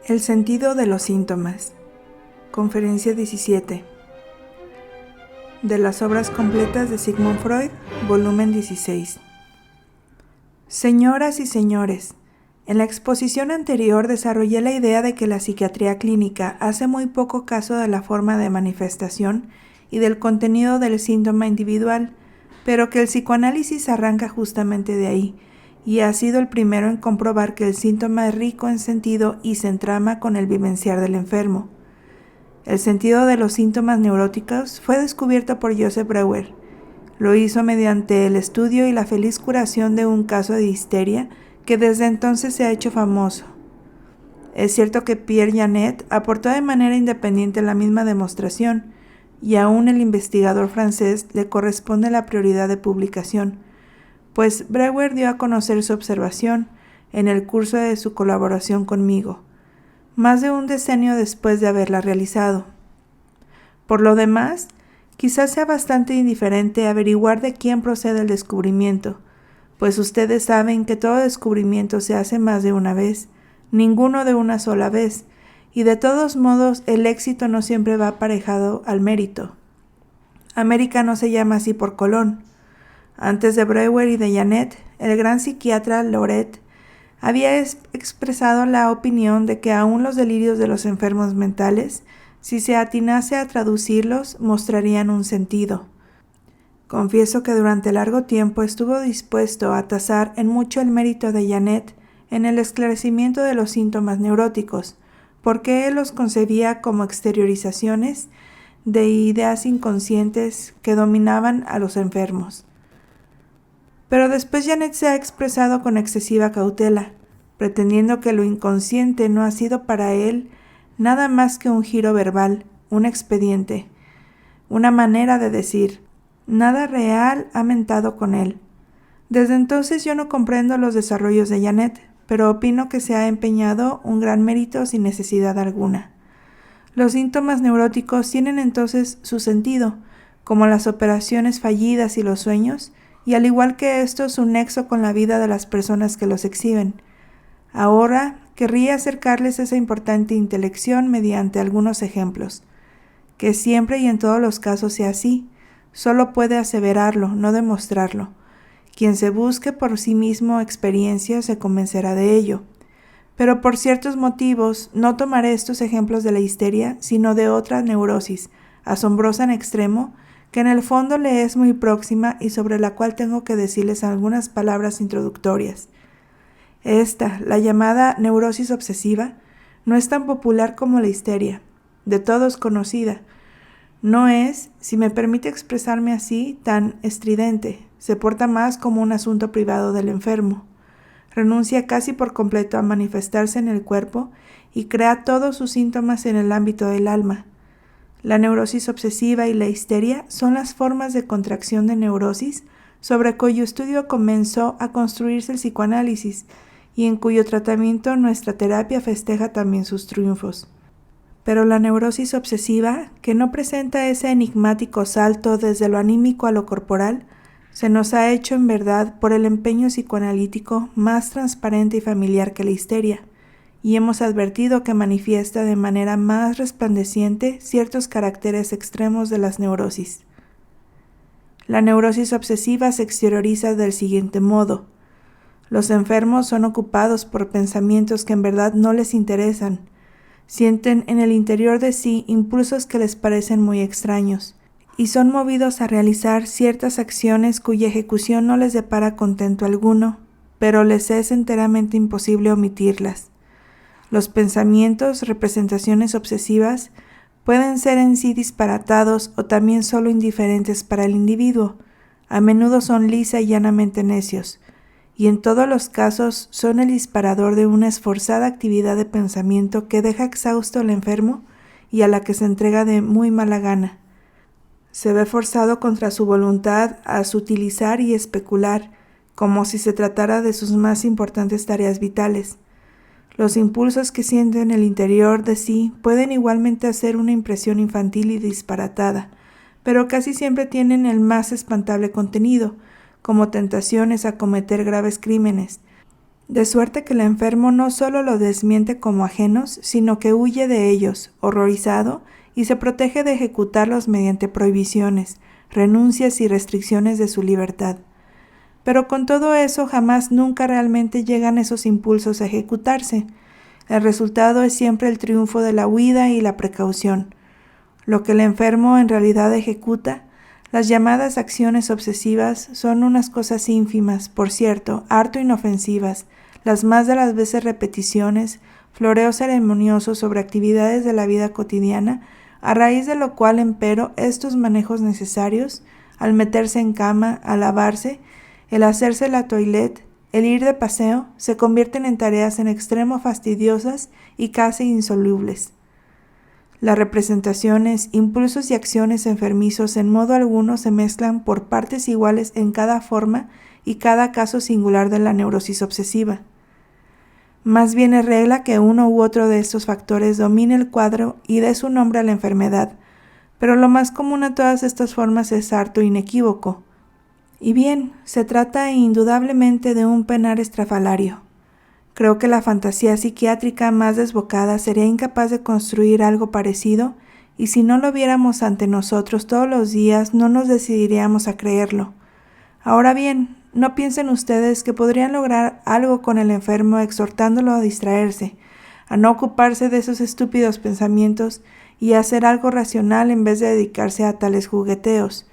El sentido de los síntomas. Conferencia 17. De las obras completas de Sigmund Freud, volumen 16. Señoras y señores, en la exposición anterior desarrollé la idea de que la psiquiatría clínica hace muy poco caso de la forma de manifestación y del contenido del síntoma individual, pero que el psicoanálisis arranca justamente de ahí, y ha sido el primero en comprobar que el síntoma es rico en sentido y se entrama con el vivenciar del enfermo. El sentido de los síntomas neuróticos fue descubierto por Joseph Breuer. Lo hizo mediante el estudio y la feliz curación de un caso de histeria que desde entonces se ha hecho famoso. Es cierto que Pierre Janet aportó de manera independiente la misma demostración, y aún el investigador francés le corresponde la prioridad de publicación, pues Breuer dio a conocer su observación en el curso de su colaboración conmigo, más de un decenio después de haberla realizado. Por lo demás, quizás sea bastante indiferente averiguar de quién procede el descubrimiento, pues ustedes saben que todo descubrimiento se hace más de una vez, ninguno de una sola vez, y de todos modos el éxito no siempre va aparejado al mérito. América no se llama así por Colón. Antes de Breuer y de Janet, el gran psiquiatra Loret había expresado la opinión de que aún los delirios de los enfermos mentales, si se atinase a traducirlos, mostrarían un sentido. Confieso que durante largo tiempo estuvo dispuesto a tasar en mucho el mérito de Janet en el esclarecimiento de los síntomas neuróticos, porque él los concebía como exteriorizaciones de ideas inconscientes que dominaban a los enfermos. Pero después Janet se ha expresado con excesiva cautela, pretendiendo que lo inconsciente no ha sido para él nada más que un giro verbal, un expediente, una manera de decir. Nada real ha mentado con él. Desde entonces yo no comprendo los desarrollos de Janet, pero opino que se ha empeñado un gran mérito sin necesidad alguna. Los síntomas neuróticos tienen entonces su sentido, como las operaciones fallidas y los sueños, y al igual que estos, su nexo con la vida de las personas que los exhiben. Ahora querría acercarles esa importante intelección mediante algunos ejemplos. Que siempre y en todos los casos sea así, solo puede aseverarlo, no demostrarlo. Quien se busque por sí mismo experiencia se convencerá de ello. Pero por ciertos motivos no tomaré estos ejemplos de la histeria, sino de otra neurosis, asombrosa en extremo, que en el fondo le es muy próxima y sobre la cual tengo que decirles algunas palabras introductorias. Esta, la llamada neurosis obsesiva, no es tan popular como la histeria, de todos conocida. No es, si me permite expresarme así, tan estridente, se porta más como un asunto privado del enfermo. Renuncia casi por completo a manifestarse en el cuerpo y crea todos sus síntomas en el ámbito del alma. La neurosis obsesiva y la histeria son las formas de contracción de neurosis sobre cuyo estudio comenzó a construirse el psicoanálisis y en cuyo tratamiento nuestra terapia festeja también sus triunfos. Pero la neurosis obsesiva, que no presenta ese enigmático salto desde lo anímico a lo corporal, se nos ha hecho en verdad por el empeño psicoanalítico más transparente y familiar que la histeria, y hemos advertido que manifiesta de manera más resplandeciente ciertos caracteres extremos de las neurosis. La neurosis obsesiva se exterioriza del siguiente modo. Los enfermos son ocupados por pensamientos que en verdad no les interesan. Sienten en el interior de sí impulsos que les parecen muy extraños, y son movidos a realizar ciertas acciones cuya ejecución no les depara contento alguno, pero les es enteramente imposible omitirlas. Los pensamientos, representaciones obsesivas, pueden ser en sí disparatados o también solo indiferentes para el individuo. A menudo son lisa y llanamente necios, y en todos los casos son el disparador de una esforzada actividad de pensamiento que deja exhausto al enfermo y a la que se entrega de muy mala gana. Se ve forzado contra su voluntad a sutilizar y especular, como si se tratara de sus más importantes tareas vitales. Los impulsos que siente en el interior de sí pueden igualmente hacer una impresión infantil y disparatada, pero casi siempre tienen el más espantable contenido, como tentaciones a cometer graves crímenes, de suerte que el enfermo no solo los desmiente como ajenos, sino que huye de ellos, horrorizado, y se protege de ejecutarlos mediante prohibiciones, renuncias y restricciones de su libertad. Pero con todo eso jamás nunca realmente llegan esos impulsos a ejecutarse. El resultado es siempre el triunfo de la huida y la precaución. Lo que el enfermo en realidad ejecuta, las llamadas acciones obsesivas, son unas cosas ínfimas, por cierto, harto inofensivas, las más de las veces repeticiones, floreos ceremoniosos sobre actividades de la vida cotidiana, a raíz de lo cual, empero, estos manejos necesarios, al meterse en cama, al lavarse, el hacerse la toilette, el ir de paseo, se convierten en tareas en extremo fastidiosas y casi insolubles. Las representaciones, impulsos y acciones enfermizos en modo alguno se mezclan por partes iguales en cada forma y cada caso singular de la neurosis obsesiva. Más bien es regla que uno u otro de estos factores domine el cuadro y dé su nombre a la enfermedad, pero lo más común a todas estas formas es harto inequívoco. Y bien, se trata indudablemente de un penar estrafalario. Creo que la fantasía psiquiátrica más desbocada sería incapaz de construir algo parecido, y si no lo viéramos ante nosotros todos los días no nos decidiríamos a creerlo. Ahora bien, no piensen ustedes que podrían lograr algo con el enfermo exhortándolo a distraerse, a no ocuparse de esos estúpidos pensamientos y a hacer algo racional en vez de dedicarse a tales jugueteos.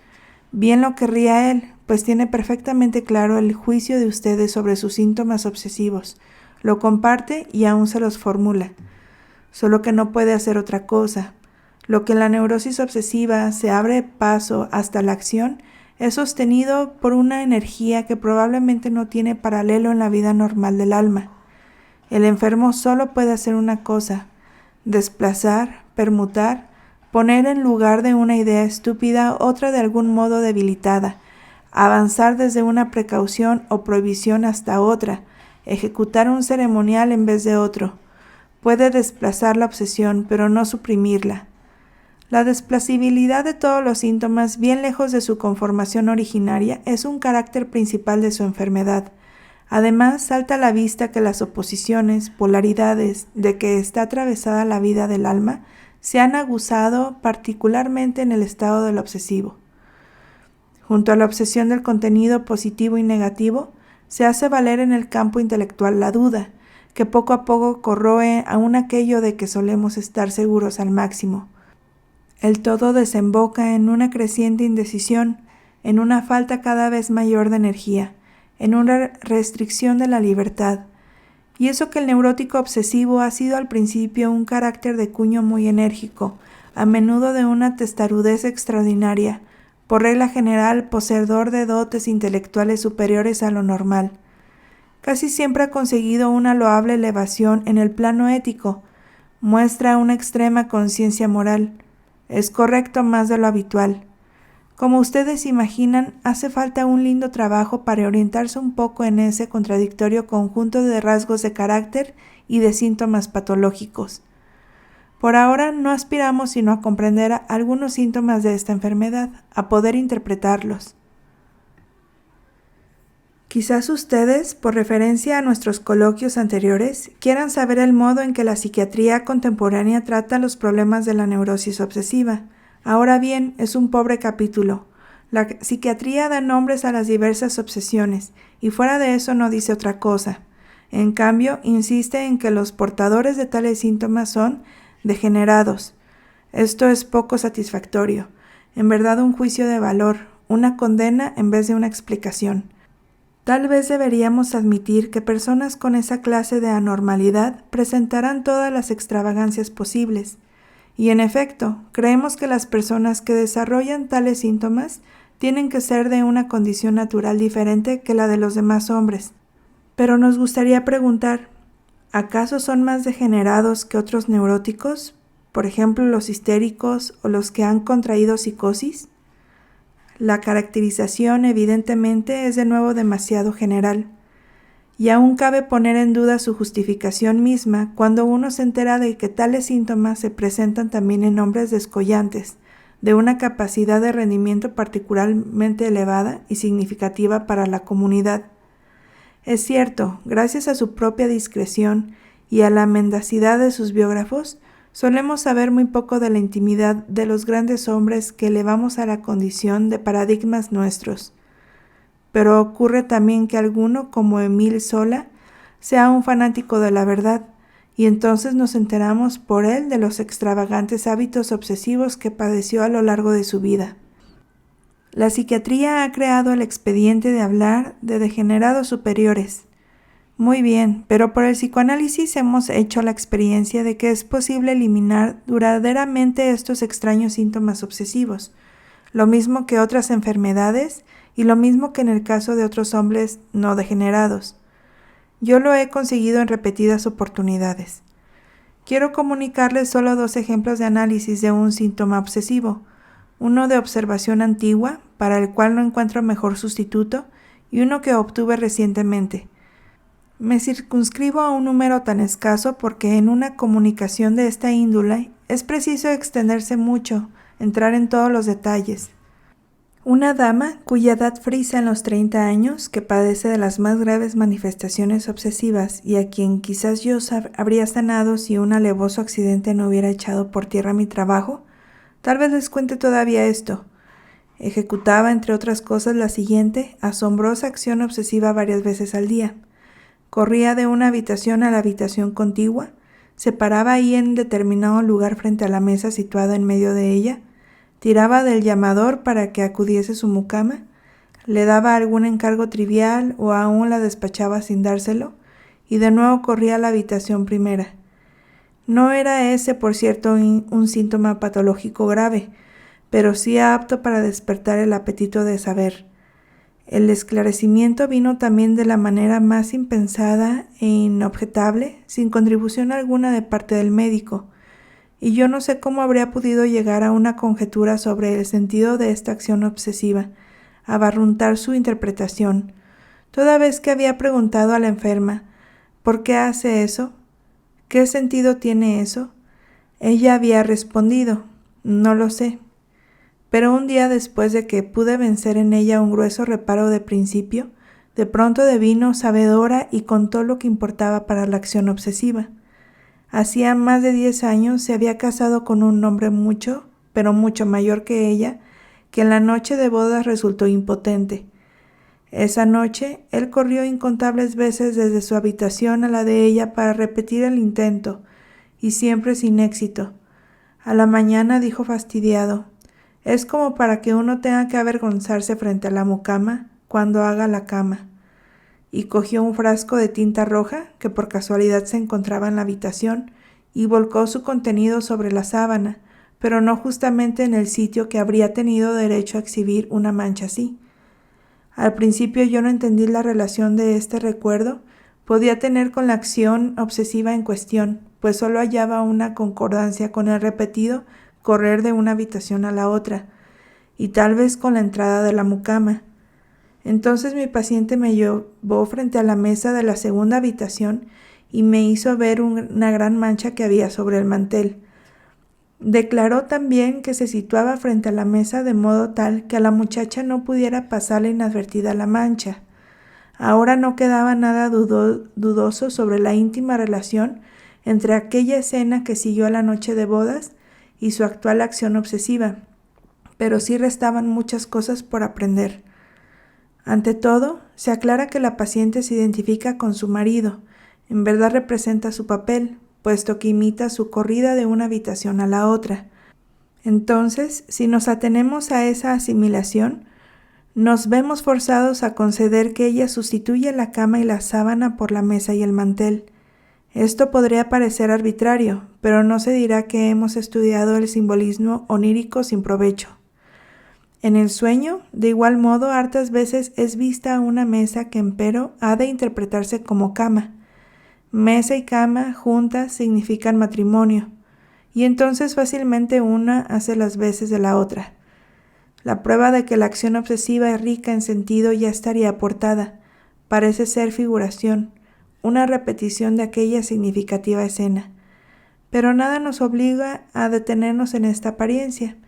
Bien lo querría él, pues tiene perfectamente claro el juicio de ustedes sobre sus síntomas obsesivos, lo comparte y aún se los formula. Solo que no puede hacer otra cosa. Lo que en la neurosis obsesiva se abre paso hasta la acción es sostenido por una energía que probablemente no tiene paralelo en la vida normal del alma. El enfermo solo puede hacer una cosa: desplazar, permutar, poner en lugar de una idea estúpida otra de algún modo debilitada, avanzar desde una precaución o prohibición hasta otra, ejecutar un ceremonial en vez de otro. Puede desplazar la obsesión, pero no suprimirla. La desplacibilidad de todos los síntomas, bien lejos de su conformación originaria, es un carácter principal de su enfermedad. Además, salta a la vista que las oposiciones, polaridades de que está atravesada la vida del alma, se han aguzado particularmente en el estado del obsesivo. Junto a la obsesión del contenido positivo y negativo, se hace valer en el campo intelectual la duda, que poco a poco corroe aún aquello de que solemos estar seguros al máximo. El todo desemboca en una creciente indecisión, en una falta cada vez mayor de energía, en una restricción de la libertad. Y eso que el neurótico obsesivo ha sido al principio un carácter de cuño muy enérgico, a menudo de una testarudez extraordinaria, por regla general poseedor de dotes intelectuales superiores a lo normal. Casi siempre ha conseguido una loable elevación en el plano ético, muestra una extrema conciencia moral. Es correcto más de lo habitual. Como ustedes imaginan, hace falta un lindo trabajo para orientarse un poco en ese contradictorio conjunto de rasgos de carácter y de síntomas patológicos. Por ahora no aspiramos sino a comprender algunos síntomas de esta enfermedad, a poder interpretarlos. Quizás ustedes, por referencia a nuestros coloquios anteriores, quieran saber el modo en que la psiquiatría contemporánea trata los problemas de la neurosis obsesiva. Ahora bien, es un pobre capítulo. La psiquiatría da nombres a las diversas obsesiones, y fuera de eso no dice otra cosa. En cambio, insiste en que los portadores de tales síntomas son degenerados. Esto es poco satisfactorio. En verdad, un juicio de valor, una condena en vez de una explicación. Tal vez deberíamos admitir que personas con esa clase de anormalidad presentarán todas las extravagancias posibles. Y en efecto, creemos que las personas que desarrollan tales síntomas tienen que ser de una condición natural diferente que la de los demás hombres. Pero nos gustaría preguntar, ¿acaso son más degenerados que otros neuróticos? Por ejemplo, los histéricos o los que han contraído psicosis. La caracterización, evidentemente, es de nuevo demasiado general, y aún cabe poner en duda su justificación misma cuando uno se entera de que tales síntomas se presentan también en hombres descollantes, de una capacidad de rendimiento particularmente elevada y significativa para la comunidad. Es cierto, gracias a su propia discreción y a la mendacidad de sus biógrafos, solemos saber muy poco de la intimidad de los grandes hombres que elevamos a la condición de paradigmas nuestros. Pero ocurre también que alguno, como Émile Zola, sea un fanático de la verdad, y entonces nos enteramos por él de los extravagantes hábitos obsesivos que padeció a lo largo de su vida. La psiquiatría ha creado el expediente de hablar de degenerados superiores. Muy bien, pero por el psicoanálisis hemos hecho la experiencia de que es posible eliminar duraderamente estos extraños síntomas obsesivos, lo mismo que otras enfermedades y lo mismo que en el caso de otros hombres no degenerados. Yo lo he conseguido en repetidas oportunidades. Quiero comunicarles solo 2 ejemplos de análisis de un síntoma obsesivo, uno de observación antigua, para el cual no encuentro mejor sustituto, y uno que obtuve recientemente. Me circunscribo a un número tan escaso porque en una comunicación de esta índole es preciso extenderse mucho, entrar en todos los detalles. Una dama cuya edad frisa en los 30 años, que padece de las más graves manifestaciones obsesivas y a quien quizás yo habría sanado si un alevoso accidente no hubiera echado por tierra mi trabajo, tal vez les cuente todavía esto. Ejecutaba, entre otras cosas, la siguiente asombrosa acción obsesiva varias veces al día. Corría de una habitación a la habitación contigua, se paraba ahí en determinado lugar frente a la mesa situada en medio de ella, tiraba del llamador para que acudiese su mucama, le daba algún encargo trivial o aún la despachaba sin dárselo, y de nuevo corría a la habitación primera. No era ese, por cierto, un síntoma patológico grave, pero sí apto para despertar el apetito de saber. El esclarecimiento vino también de la manera más impensada e inobjetable, sin contribución alguna de parte del médico, y yo no sé cómo habría podido llegar a una conjetura sobre el sentido de esta acción obsesiva, abarruntar su interpretación, toda vez que había preguntado a la enferma, ¿por qué hace eso? ¿Qué sentido tiene eso? Ella había respondido, no lo sé. Pero un día después de que pude vencer en ella un grueso reparo de principio, de pronto devino sabedora y contó lo que importaba para la acción obsesiva. Hacía más de 10 años se había casado con un hombre mucho, pero mucho mayor que ella, que en la noche de bodas resultó impotente. Esa noche, él corrió incontables veces desde su habitación a la de ella para repetir el intento, y siempre sin éxito. A la mañana dijo fastidiado, «Es como para que uno tenga que avergonzarse frente a la mucama cuando haga la cama». Y cogió un frasco de tinta roja, que por casualidad se encontraba en la habitación, y volcó su contenido sobre la sábana, pero no justamente en el sitio que habría tenido derecho a exhibir una mancha así. Al principio yo no entendí la relación de este recuerdo podía tener con la acción obsesiva en cuestión, pues solo hallaba una concordancia con el repetido correr de una habitación a la otra, y tal vez con la entrada de la mucama. Entonces mi paciente me llevó frente a la mesa de la segunda habitación y me hizo ver una gran mancha que había sobre el mantel. Declaró también que se situaba frente a la mesa de modo tal que a la muchacha no pudiera pasarle inadvertida la mancha. Ahora no quedaba nada dudoso sobre la íntima relación entre aquella escena que siguió a la noche de bodas y su actual acción obsesiva, pero sí restaban muchas cosas por aprender. Ante todo, se aclara que la paciente se identifica con su marido, en verdad representa su papel, puesto que imita su corrida de una habitación a la otra. Entonces, si nos atenemos a esa asimilación, nos vemos forzados a conceder que ella sustituye la cama y la sábana por la mesa y el mantel. Esto podría parecer arbitrario, pero no se dirá que hemos estudiado el simbolismo onírico sin provecho. En el sueño, de igual modo, hartas veces es vista una mesa que empero ha de interpretarse como cama. Mesa y cama juntas significan matrimonio, y entonces fácilmente una hace las veces de la otra. La prueba de que la acción obsesiva es rica en sentido ya estaría aportada. Parece ser figuración, una repetición de aquella significativa escena. Pero nada nos obliga a detenernos en esta apariencia.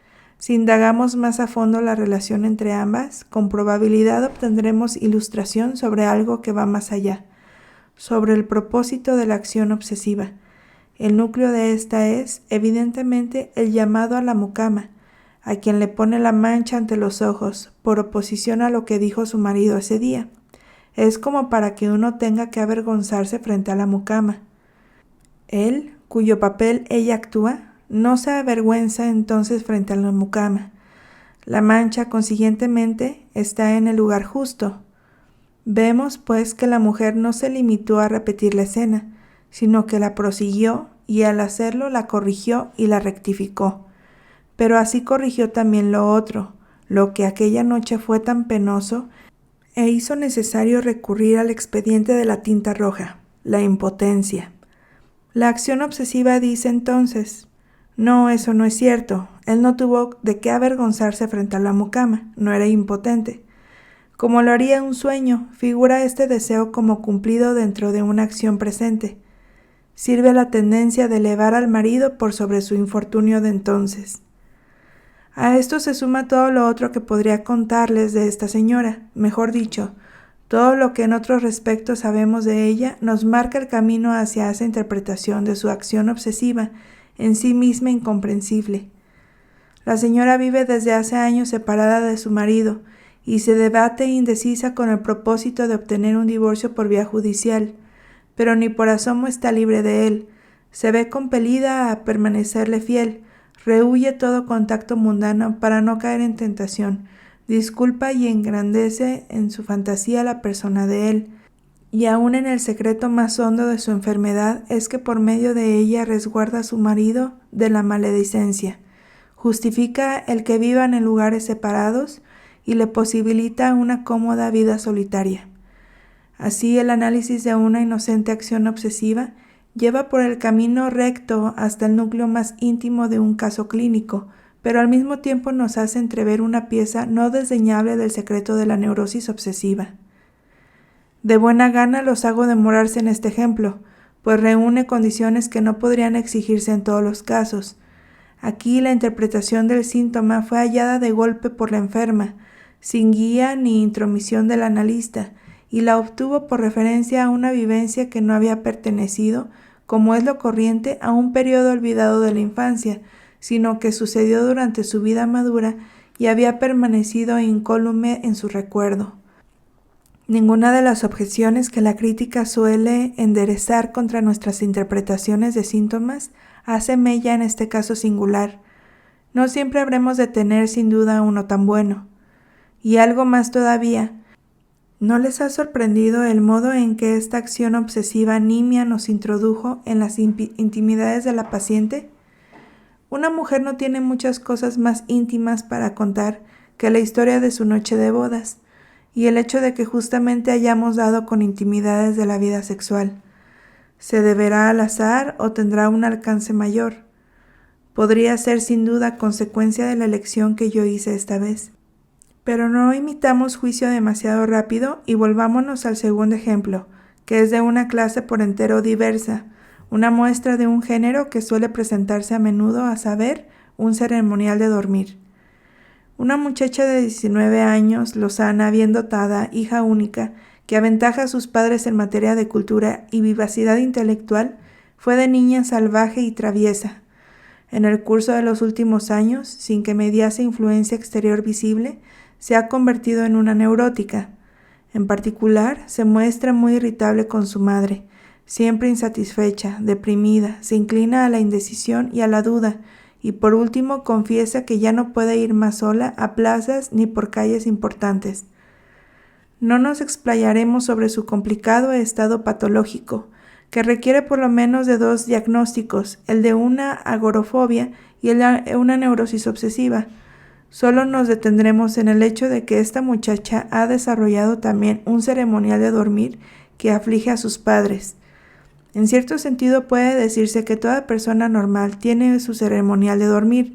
Si indagamos más a fondo la relación entre ambas, con probabilidad obtendremos ilustración sobre algo que va más allá, sobre el propósito de la acción obsesiva. El núcleo de esta es, evidentemente, el llamado a la mucama, a quien le pone la mancha ante los ojos, por oposición a lo que dijo su marido ese día. Es como para que uno tenga que avergonzarse frente a la mucama. Él, cuyo papel ella actúa, no se avergüenza entonces frente a la mucama. La mancha, consiguientemente, está en el lugar justo. Vemos, pues, que la mujer no se limitó a repetir la escena, sino que la prosiguió y al hacerlo la corrigió y la rectificó. Pero así corrigió también lo otro, lo que aquella noche fue tan penoso e hizo necesario recurrir al expediente de la tinta roja, la impotencia. La acción obsesiva dice entonces: no, eso no es cierto, él no tuvo de qué avergonzarse frente a la mucama, no era impotente. Como lo haría un sueño, figura este deseo como cumplido dentro de una acción presente. Sirve la tendencia de elevar al marido por sobre su infortunio de entonces. A esto se suma todo lo otro que podría contarles de esta señora, mejor dicho, todo lo que en otros respectos sabemos de ella nos marca el camino hacia esa interpretación de su acción obsesiva, en sí misma incomprensible. La señora vive desde hace años separada de su marido y se debate indecisa con el propósito de obtener un divorcio por vía judicial, pero ni por asomo está libre de él. Se ve compelida a permanecerle fiel, rehúye todo contacto mundano para no caer en tentación, disculpa y engrandece en su fantasía la persona de él, y aun en el secreto más hondo de su enfermedad es que por medio de ella resguarda a su marido de la maledicencia, justifica el que vivan en lugares separados y le posibilita una cómoda vida solitaria. Así, el análisis de una inocente acción obsesiva lleva por el camino recto hasta el núcleo más íntimo de un caso clínico, pero al mismo tiempo nos hace entrever una pieza no desdeñable del secreto de la neurosis obsesiva. De buena gana los hago demorarse en este ejemplo, pues reúne condiciones que no podrían exigirse en todos los casos. Aquí la interpretación del síntoma fue hallada de golpe por la enferma, sin guía ni intromisión del analista, y la obtuvo por referencia a una vivencia que no había pertenecido, como es lo corriente, a un periodo olvidado de la infancia, sino que sucedió durante su vida madura y había permanecido incólume en su recuerdo. Ninguna de las objeciones que la crítica suele enderezar contra nuestras interpretaciones de síntomas hace mella en este caso singular. No siempre habremos de tener sin duda uno tan bueno. Y algo más todavía, ¿no les ha sorprendido el modo en que esta acción obsesiva nimia nos introdujo en las intimidades de la paciente? Una mujer no tiene muchas cosas más íntimas para contar que la historia de su noche de bodas, y el hecho de que justamente hayamos dado con intimidades de la vida sexual. ¿Se deberá al azar o tendrá un alcance mayor? Podría ser sin duda consecuencia de la elección que yo hice esta vez. Pero no imitamos juicio demasiado rápido y volvámonos al segundo ejemplo, que es de una clase por entero diversa, una muestra de un género que suele presentarse a menudo, a saber, un ceremonial de dormir. Una muchacha de 19 años, lozana, bien dotada, hija única, que aventaja a sus padres en materia de cultura y vivacidad intelectual, fue de niña salvaje y traviesa. En el curso de los últimos años, sin que mediase influencia exterior visible, se ha convertido en una neurótica. En particular, se muestra muy irritable con su madre, siempre insatisfecha, deprimida, se inclina a la indecisión y a la duda, y por último confiesa que ya no puede ir más sola a plazas ni por calles importantes. No nos explayaremos sobre su complicado estado patológico, que requiere por lo menos de 2 diagnósticos, el de una agorafobia y el de una neurosis obsesiva. Solo nos detendremos en el hecho de que esta muchacha ha desarrollado también un ceremonial de dormir que aflige a sus padres. En cierto sentido puede decirse que toda persona normal tiene su ceremonial de dormir,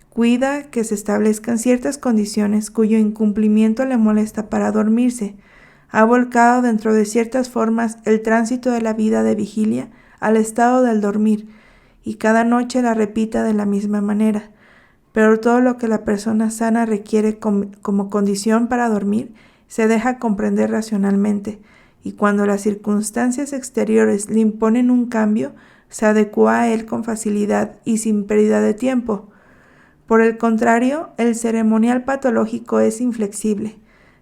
cuida que se establezcan ciertas condiciones cuyo incumplimiento le molesta para dormirse, ha volcado dentro de ciertas formas el tránsito de la vida de vigilia al estado del dormir, y cada noche la repita de la misma manera. pero todo lo que la persona sana requiere como condición para dormir se deja comprender racionalmente, y cuando las circunstancias exteriores le imponen un cambio, se adecua a él con facilidad y sin pérdida de tiempo. Por el contrario, el ceremonial patológico es inflexible,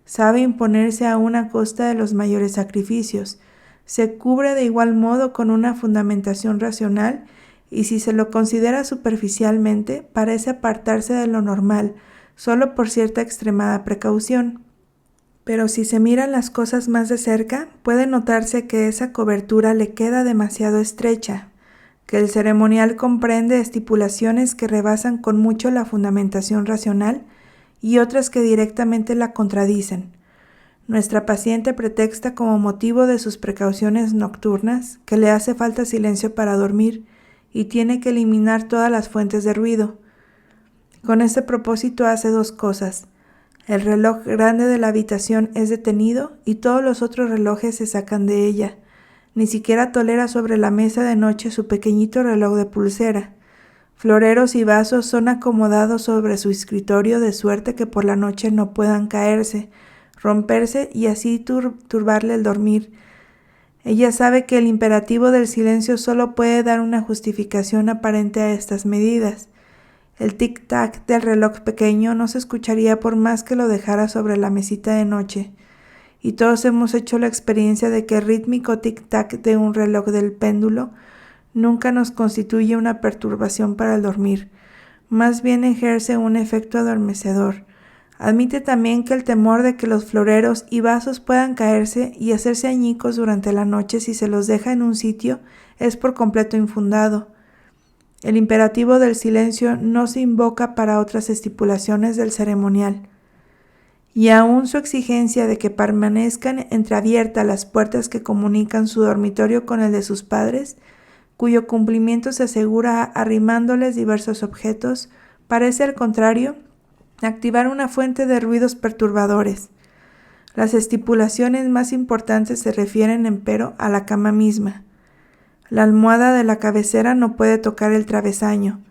sabe imponerse aún a costa de los mayores sacrificios, se cubre de igual modo con una fundamentación racional y si se lo considera superficialmente, parece apartarse de lo normal, solo por cierta extremada precaución. Pero si se miran las cosas más de cerca, puede notarse que esa cobertura le queda demasiado estrecha, que el ceremonial comprende estipulaciones que rebasan con mucho la fundamentación racional y otras que directamente la contradicen. Nuestra paciente pretexta como motivo de sus precauciones nocturnas que le hace falta silencio para dormir y tiene que eliminar todas las fuentes de ruido. Con este propósito hace dos cosas. El reloj grande de la habitación es detenido y todos los otros relojes se sacan de ella. Ni siquiera tolera sobre la mesa de noche su pequeñito reloj de pulsera. Floreros y vasos son acomodados sobre su escritorio de suerte que por la noche no puedan caerse, romperse y así turbarle el dormir. Ella sabe que el imperativo del silencio solo puede dar una justificación aparente a estas medidas. El tic-tac del reloj pequeño no se escucharía por más que lo dejara sobre la mesita de noche, y todos hemos hecho la experiencia de que el rítmico tic-tac de un reloj del péndulo nunca nos constituye una perturbación para el dormir, más bien ejerce un efecto adormecedor. Admite también que el temor de que los floreros y vasos puedan caerse y hacerse añicos durante la noche si se los deja en un sitio es por completo infundado. El imperativo del silencio no se invoca para otras estipulaciones del ceremonial. Y aún su exigencia de que permanezcan entreabiertas las puertas que comunican su dormitorio con el de sus padres, cuyo cumplimiento se asegura arrimándoles diversos objetos, parece al contrario activar una fuente de ruidos perturbadores. Las estipulaciones más importantes se refieren, empero, a la cama misma. La almohada de la cabecera no puede tocar el travesaño.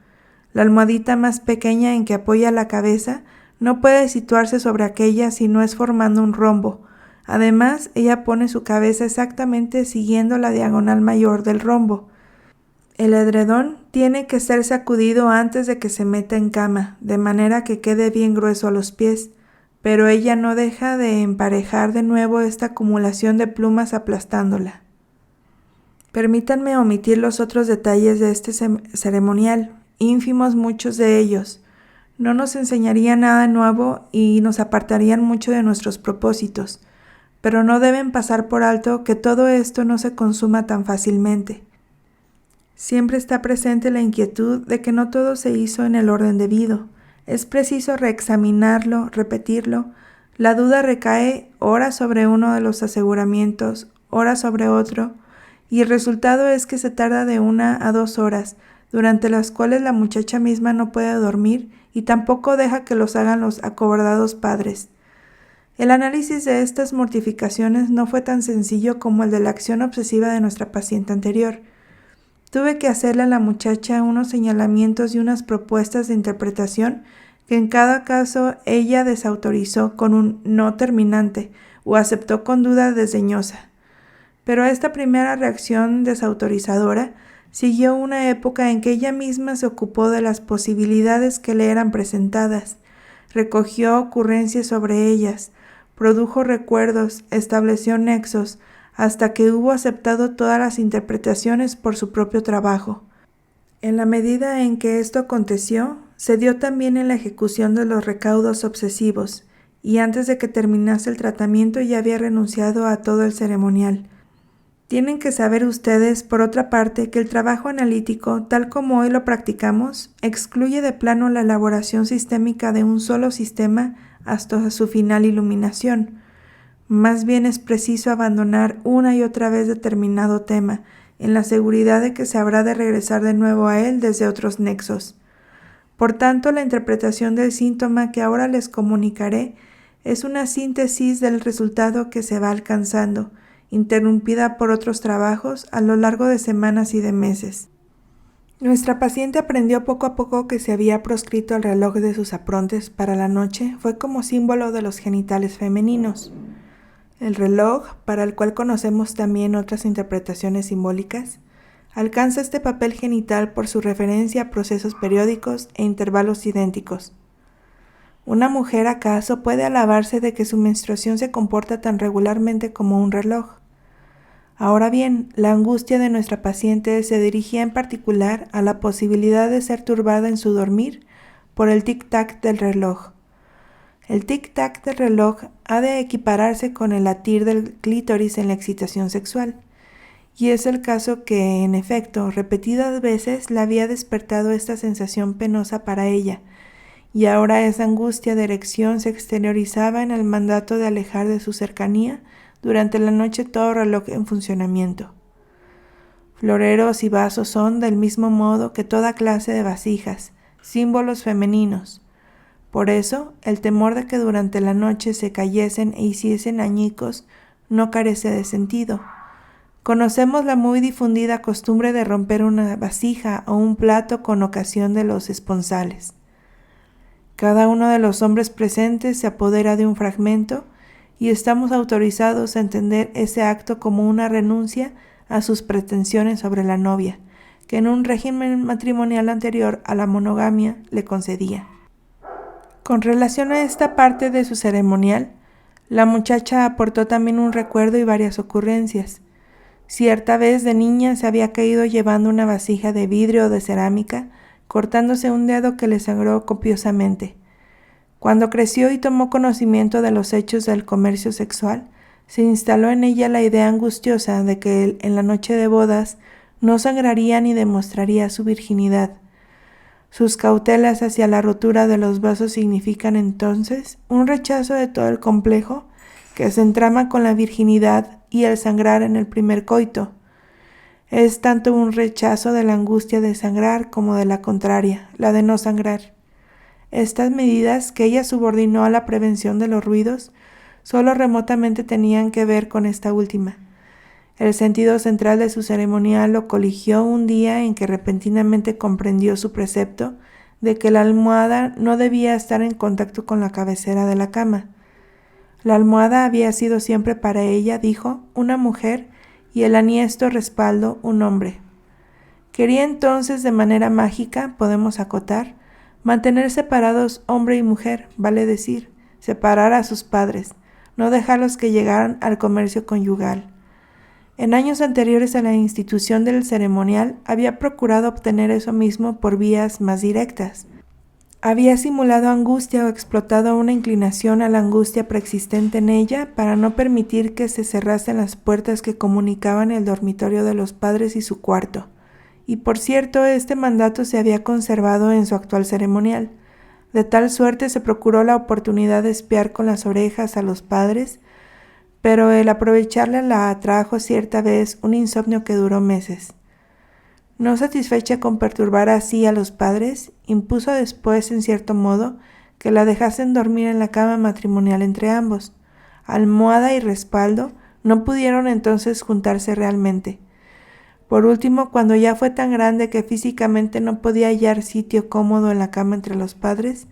La almohadita más pequeña en que apoya la cabeza no puede situarse sobre aquella si no es formando un rombo. Además, ella pone su cabeza exactamente siguiendo la diagonal mayor del rombo. El edredón tiene que ser sacudido antes de que se meta en cama, de manera que quede bien grueso a los pies, pero ella no deja de emparejar de nuevo esta acumulación de plumas aplastándola. Permítanme omitir los otros detalles de este ceremonial, ínfimos muchos de ellos. No nos enseñaría nada nuevo y nos apartarían mucho de nuestros propósitos, pero no deben pasar por alto que todo esto no se consuma tan fácilmente. Siempre está presente la inquietud de que no todo se hizo en el orden debido. Es preciso reexaminarlo, repetirlo. La duda recae ora sobre uno de los aseguramientos, ora sobre otro, y el resultado es que se tarda de 1 a 2 horas, durante las cuales la muchacha misma no puede dormir y tampoco deja que los hagan los acobardados padres. El análisis de estas mortificaciones no fue tan sencillo como el de la acción obsesiva de nuestra paciente anterior. Tuve que hacerle a la muchacha unos señalamientos y unas propuestas de interpretación que en cada caso ella desautorizó con un no terminante o aceptó con duda desdeñosa. Pero a esta primera reacción desautorizadora siguió una época en que ella misma se ocupó de las posibilidades que le eran presentadas, recogió ocurrencias sobre ellas, produjo recuerdos, estableció nexos, hasta que hubo aceptado todas las interpretaciones por su propio trabajo. En la medida en que esto aconteció, se dio también en la ejecución de los recaudos obsesivos, y antes de que terminase el tratamiento ya había renunciado a todo el ceremonial. Tienen que saber ustedes, por otra parte, que el trabajo analítico, tal como hoy lo practicamos, excluye de plano la elaboración sistémica de un solo sistema hasta su final iluminación. Más bien es preciso abandonar una y otra vez determinado tema, en la seguridad de que se habrá de regresar de nuevo a él desde otros nexos. Por tanto, la interpretación del síntoma que ahora les comunicaré es una síntesis del resultado que se va alcanzando, interrumpida por otros trabajos a lo largo de semanas y de meses. Nuestra paciente aprendió poco a poco que se había proscrito el reloj de sus aprontes para la noche fue como símbolo de los genitales femeninos. El reloj, para el cual conocemos también otras interpretaciones simbólicas, alcanza este papel genital por su referencia a procesos periódicos e intervalos idénticos. ¿Una mujer acaso puede alabarse de que su menstruación se comporta tan regularmente como un reloj? Ahora bien, la angustia de nuestra paciente se dirigía en particular a la posibilidad de ser turbada en su dormir por el tic-tac del reloj. El tic-tac del reloj ha de equipararse con el latir del clítoris en la excitación sexual, y es el caso que, en efecto, repetidas veces le había despertado esta sensación penosa para ella, y ahora esa angustia de erección se exteriorizaba en el mandato de alejar de su cercanía durante la noche todo reloj en funcionamiento. Floreros y vasos son, del mismo modo que toda clase de vasijas, símbolos femeninos. Por eso, el temor de que durante la noche se cayesen e hiciesen añicos no carece de sentido. Conocemos la muy difundida costumbre de romper una vasija o un plato con ocasión de los esponsales. Cada uno de los hombres presentes se apodera de un fragmento y estamos autorizados a entender ese acto como una renuncia a sus pretensiones sobre la novia, que en un régimen matrimonial anterior a la monogamia le concedía. Con relación a esta parte de su ceremonial, la muchacha aportó también un recuerdo y varias ocurrencias. Cierta vez de niña se había caído llevando una vasija de vidrio o de cerámica, cortándose un dedo que le sangró copiosamente. Cuando creció y tomó conocimiento de los hechos del comercio sexual, se instaló en ella la idea angustiosa de que él, en la noche de bodas, no sangraría ni demostraría su virginidad. Sus cautelas hacia la rotura de los vasos significan entonces un rechazo de todo el complejo que se entrama con la virginidad y el sangrar en el primer coito. Es tanto un rechazo de la angustia de sangrar como de la contraria, la de no sangrar. Estas medidas que ella subordinó a la prevención de los ruidos solo remotamente tenían que ver con esta última. El sentido central de su ceremonial lo coligió un día en que repentinamente comprendió su precepto de que la almohada no debía estar en contacto con la cabecera de la cama. La almohada había sido siempre para ella, dijo, una mujer y el aniesto respaldo un hombre. Quería entonces de manera mágica, podemos acotar, mantener separados hombre y mujer, vale decir, separar a sus padres, no dejarlos que llegaran al comercio conyugal. En años anteriores a la institución del ceremonial, había procurado obtener eso mismo por vías más directas. Había simulado angustia o explotado una inclinación a la angustia preexistente en ella para no permitir que se cerrasen las puertas que comunicaban el dormitorio de los padres y su cuarto. Y por cierto, este mandato se había conservado en su actual ceremonial. De tal suerte se procuró la oportunidad de espiar con las orejas a los padres, pero el aprovecharla la atrajo cierta vez un insomnio que duró meses. No satisfecha con perturbar así a los padres, impuso después, en cierto modo, que la dejasen dormir en la cama matrimonial entre ambos. Almohada y respaldo no pudieron entonces juntarse realmente. Por último, cuando ya fue tan grande que físicamente no podía hallar sitio cómodo en la cama entre los padres,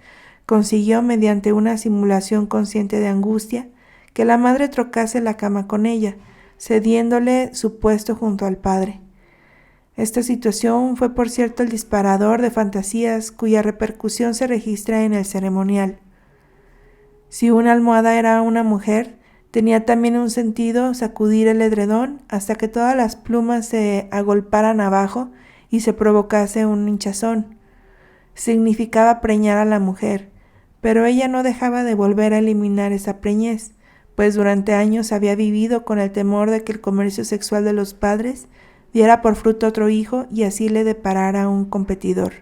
consiguió, mediante una simulación consciente de angustia, que la madre trocase la cama con ella, cediéndole su puesto junto al padre. Esta situación fue, por cierto, el disparador de fantasías cuya repercusión se registra en el ceremonial. Si una almohada era una mujer, tenía también un sentido sacudir el edredón hasta que todas las plumas se agolparan abajo y se provocase un hinchazón. Significaba preñar a la mujer, pero ella no dejaba de volver a eliminar esa preñez, pues durante años había vivido con el temor de que el comercio sexual de los padres diera por fruto otro hijo y así le deparara un competidor.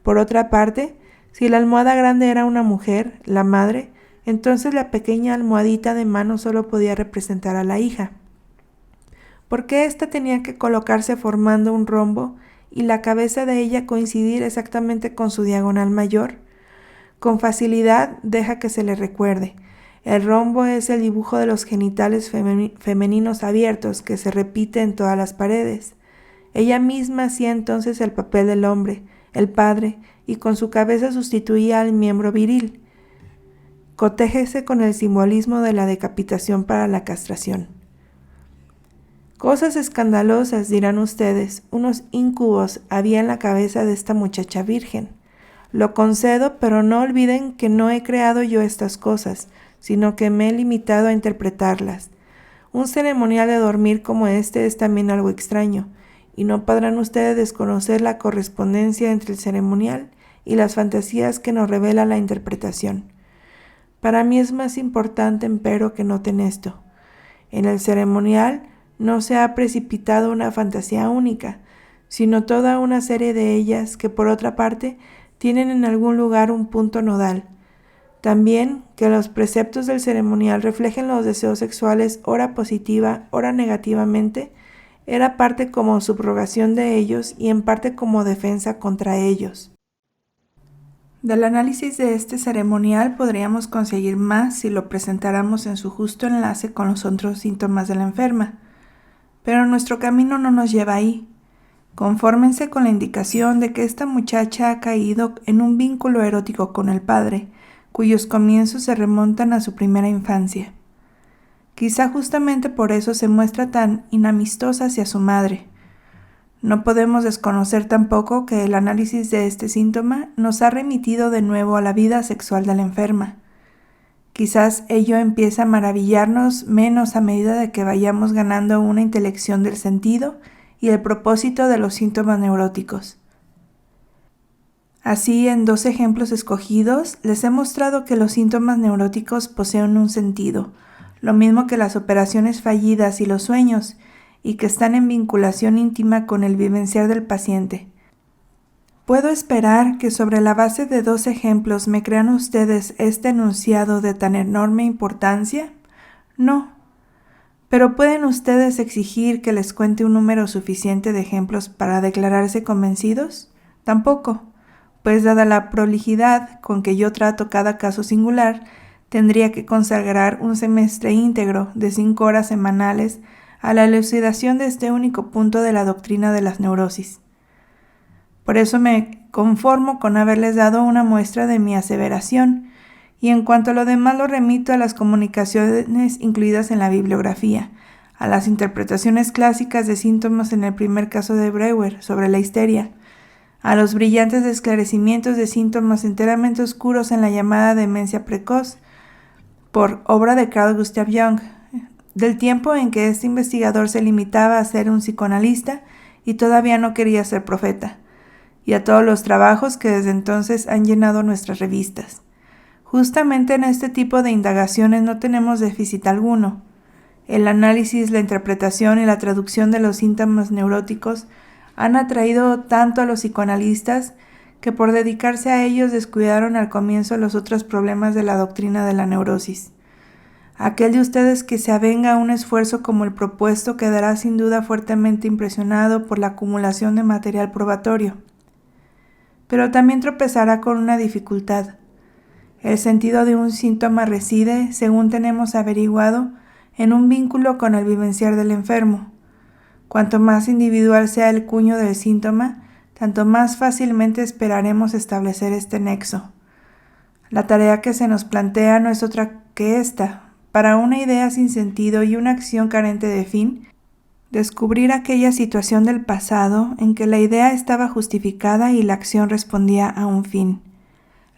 Por otra parte, si la almohada grande era una mujer, la madre, entonces la pequeña almohadita de mano solo podía representar a la hija. ¿Por qué ésta tenía que colocarse formando un rombo y la cabeza de ella coincidir exactamente con su diagonal mayor? Con facilidad deja que se le recuerde. El rombo es el dibujo de los genitales femeninos abiertos que se repite en todas las paredes. Ella misma hacía entonces el papel del hombre, el padre, y con su cabeza sustituía al miembro viril. Cotéjese con el simbolismo de la decapitación para la castración. Cosas escandalosas, dirán ustedes, unos íncubos había en la cabeza de esta muchacha virgen. Lo concedo, pero no olviden que no he creado yo estas cosas, sino que me he limitado a interpretarlas. Un ceremonial de dormir como este es también algo extraño, y no podrán ustedes desconocer la correspondencia entre el ceremonial y las fantasías que nos revela la interpretación. Para mí es más importante, empero, que noten esto. En el ceremonial no se ha precipitado una fantasía única, sino toda una serie de ellas que, por otra parte, tienen en algún lugar un punto nodal. También que los preceptos del ceremonial reflejen los deseos sexuales ora positiva, ora negativamente, era parte como subrogación de ellos y en parte como defensa contra ellos. Del análisis de este ceremonial podríamos conseguir más si lo presentáramos en su justo enlace con los otros síntomas de la enferma, pero nuestro camino no nos lleva ahí. Confórmense con la indicación de que esta muchacha ha caído en un vínculo erótico con el padre, cuyos comienzos se remontan a su primera infancia. Quizá justamente por eso se muestra tan inamistosa hacia su madre. No podemos desconocer tampoco que el análisis de este síntoma nos ha remitido de nuevo a la vida sexual de la enferma. Quizás ello empiece a maravillarnos menos a medida de que vayamos ganando una intelección del sentido y el propósito de los síntomas neuróticos. Así, en 2 ejemplos escogidos, les he mostrado que los síntomas neuróticos poseen un sentido, lo mismo que las operaciones fallidas y los sueños, y que están en vinculación íntima con el vivenciar del paciente. ¿Puedo esperar que sobre la base de 2 ejemplos me crean ustedes este enunciado de tan enorme importancia? No. ¿Pero pueden ustedes exigir que les cuente un número suficiente de ejemplos para declararse convencidos? Tampoco, pues dada la prolijidad con que yo trato cada caso singular, tendría que consagrar un semestre íntegro de 5 horas semanales a la elucidación de este único punto de la doctrina de las neurosis. Por eso me conformo con haberles dado una muestra de mi aseveración, y en cuanto a lo demás lo remito a las comunicaciones incluidas en la bibliografía, a las interpretaciones clásicas de síntomas en el primer caso de Breuer sobre la histeria, a los brillantes esclarecimientos de síntomas enteramente oscuros en la llamada demencia precoz, por obra de Carl Gustav Jung, del tiempo en que este investigador se limitaba a ser un psicoanalista y todavía no quería ser profeta, y a todos los trabajos que desde entonces han llenado nuestras revistas. Justamente en este tipo de indagaciones no tenemos déficit alguno. El análisis, la interpretación y la traducción de los síntomas neuróticos han atraído tanto a los psicoanalistas que por dedicarse a ellos descuidaron al comienzo los otros problemas de la doctrina de la neurosis. Aquel de ustedes que se avenga a un esfuerzo como el propuesto quedará sin duda fuertemente impresionado por la acumulación de material probatorio. Pero también tropezará con una dificultad. El sentido de un síntoma reside, según tenemos averiguado, en un vínculo con el vivenciar del enfermo. Cuanto más individual sea el cuño del síntoma, tanto más fácilmente esperaremos establecer este nexo. La tarea que se nos plantea no es otra que esta. Para una idea sin sentido y una acción carente de fin, descubrir aquella situación del pasado en que la idea estaba justificada y la acción respondía a un fin.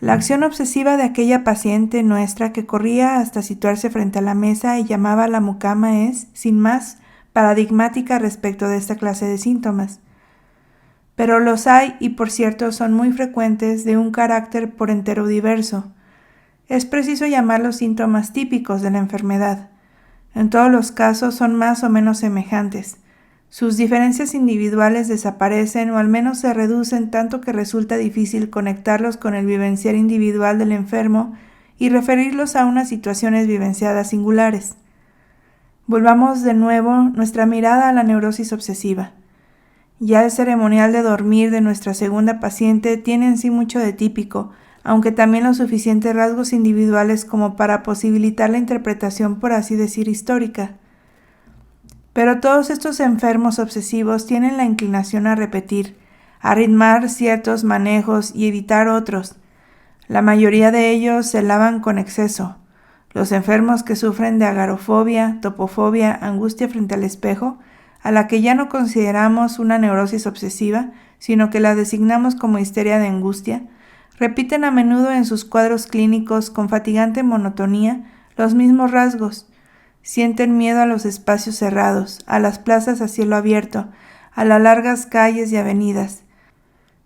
La acción obsesiva de aquella paciente nuestra que corría hasta situarse frente a la mesa y llamaba a la mucama es, sin más, paradigmática respecto de esta clase de síntomas. Pero los hay, y por cierto son muy frecuentes, de un carácter por entero diverso. Es preciso llamarlos síntomas típicos de la enfermedad. En todos los casos son más o menos semejantes. Sus diferencias individuales desaparecen o al menos se reducen tanto que resulta difícil conectarlos con el vivenciar individual del enfermo y referirlos a unas situaciones vivenciadas singulares. Volvamos de nuevo nuestra mirada a la neurosis obsesiva. Ya el ceremonial de dormir de nuestra segunda paciente tiene en sí mucho de típico, aunque también los suficientes rasgos individuales como para posibilitar la interpretación, por así decir, histórica. Pero todos estos enfermos obsesivos tienen la inclinación a repetir, a ritmar ciertos manejos y evitar otros. La mayoría de ellos se lavan con exceso. Los enfermos que sufren de agorafobia, topofobia, angustia frente al espejo, a la que ya no consideramos una neurosis obsesiva, sino que la designamos como histeria de angustia, repiten a menudo en sus cuadros clínicos con fatigante monotonía los mismos rasgos. Sienten miedo a los espacios cerrados, a las plazas a cielo abierto, a las largas calles y avenidas.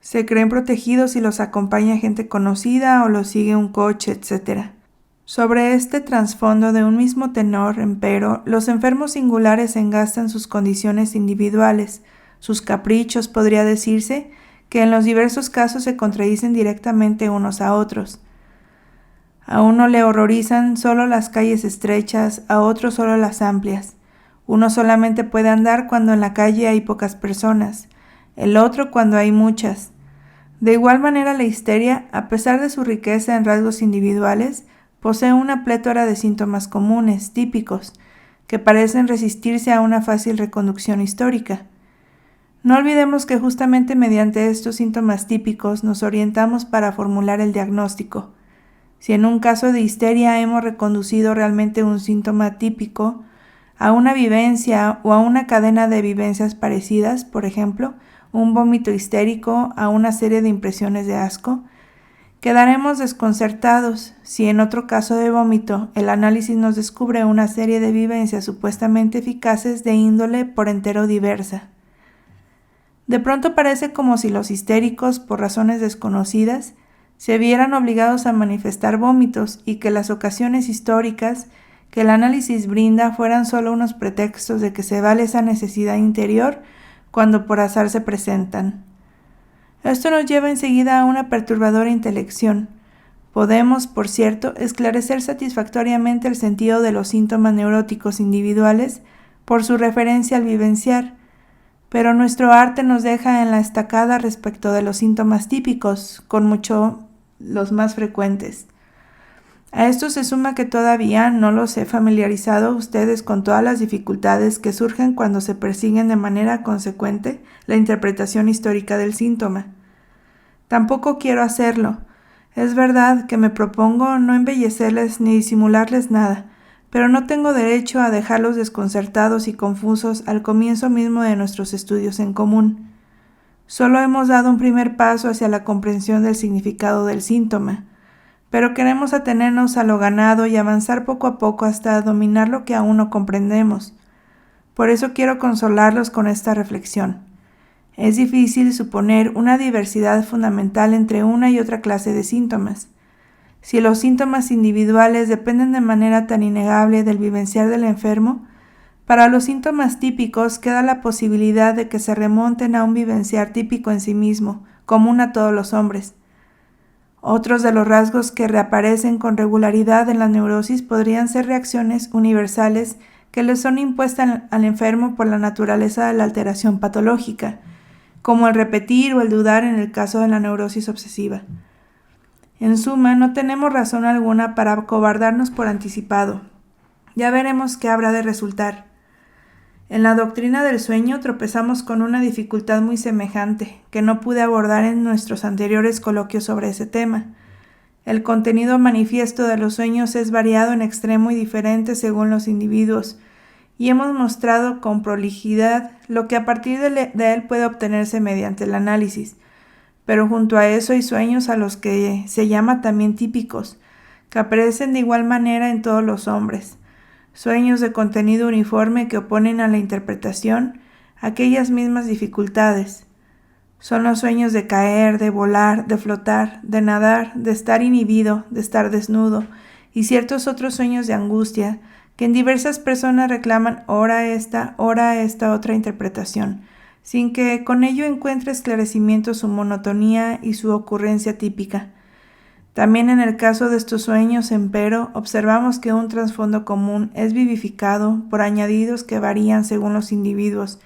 Se creen protegidos si los acompaña gente conocida o los sigue un coche, etc. Sobre este trasfondo de un mismo tenor, empero, los enfermos singulares engastan sus condiciones individuales, sus caprichos, podría decirse, que en los diversos casos se contradicen directamente unos a otros. A uno le horrorizan solo las calles estrechas, a otro solo las amplias. Uno solamente puede andar cuando en la calle hay pocas personas, el otro cuando hay muchas. De igual manera, la histeria, a pesar de su riqueza en rasgos individuales, posee una plétora de síntomas comunes, típicos, que parecen resistirse a una fácil reconducción histórica. No olvidemos que justamente mediante estos síntomas típicos nos orientamos para formular el diagnóstico. Si en un caso de histeria hemos reconducido realmente un síntoma típico a una vivencia o a una cadena de vivencias parecidas, por ejemplo, un vómito histérico a una serie de impresiones de asco, quedaremos desconcertados si en otro caso de vómito el análisis nos descubre una serie de vivencias supuestamente eficaces de índole por entero diversa. De pronto parece como si los histéricos, por razones desconocidas, se vieran obligados a manifestar vómitos y que las ocasiones históricas que el análisis brinda fueran solo unos pretextos de que se vale esa necesidad interior cuando por azar se presentan. Esto nos lleva enseguida a una perturbadora intelección. Podemos, por cierto, esclarecer satisfactoriamente el sentido de los síntomas neuróticos individuales por su referencia al vivenciar, pero nuestro arte nos deja en la estacada respecto de los síntomas típicos, con mucho los más frecuentes. A esto se suma que todavía no los he familiarizado a ustedes con todas las dificultades que surgen cuando se persiguen de manera consecuente la interpretación histórica del síntoma. Tampoco quiero hacerlo. Es verdad que me propongo no embellecerles ni disimularles nada, pero no tengo derecho a dejarlos desconcertados y confusos al comienzo mismo de nuestros estudios en común. Solo hemos dado un primer paso hacia la comprensión del significado del síntoma, pero queremos atenernos a lo ganado y avanzar poco a poco hasta dominar lo que aún no comprendemos. Por eso quiero consolarlos con esta reflexión. Es difícil suponer una diversidad fundamental entre una y otra clase de síntomas. Si los síntomas individuales dependen de manera tan innegable del vivenciar del enfermo, para los síntomas típicos queda la posibilidad de que se remonten a un vivenciar típico en sí mismo, común a todos los hombres. Otros de los rasgos que reaparecen con regularidad en la neurosis podrían ser reacciones universales que le son impuestas al enfermo por la naturaleza de la alteración patológica, como el repetir o el dudar en el caso de la neurosis obsesiva. En suma, no tenemos razón alguna para acobardarnos por anticipado. Ya veremos qué habrá de resultar. En la doctrina del sueño tropezamos con una dificultad muy semejante, que no pude abordar en nuestros anteriores coloquios sobre ese tema. El contenido manifiesto de los sueños es variado en extremo y diferente según los individuos, y hemos mostrado con prolijidad lo que a partir de él puede obtenerse mediante el análisis. Pero junto a eso hay sueños a los que se llama también típicos, que aparecen de igual manera en todos los hombres. Sueños de contenido uniforme que oponen a la interpretación aquellas mismas dificultades. Son los sueños de caer, de volar, de flotar, de nadar, de estar inhibido, de estar desnudo, y ciertos otros sueños de angustia que en diversas personas reclaman ora esta otra interpretación, sin que con ello encuentre esclarecimiento su monotonía y su ocurrencia típica. También en el caso de estos sueños, empero, observamos que un trasfondo común es vivificado por añadidos que varían según los individuos,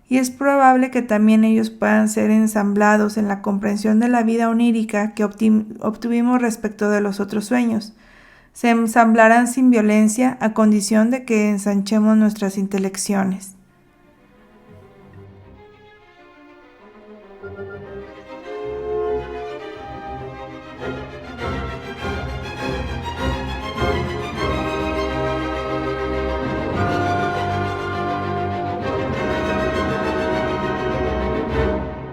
y es probable que también ellos puedan ser ensamblados en la comprensión de la vida onírica que obtuvimos respecto de los otros sueños, se ensamblarán sin violencia a condición de que ensanchemos nuestras intelecciones.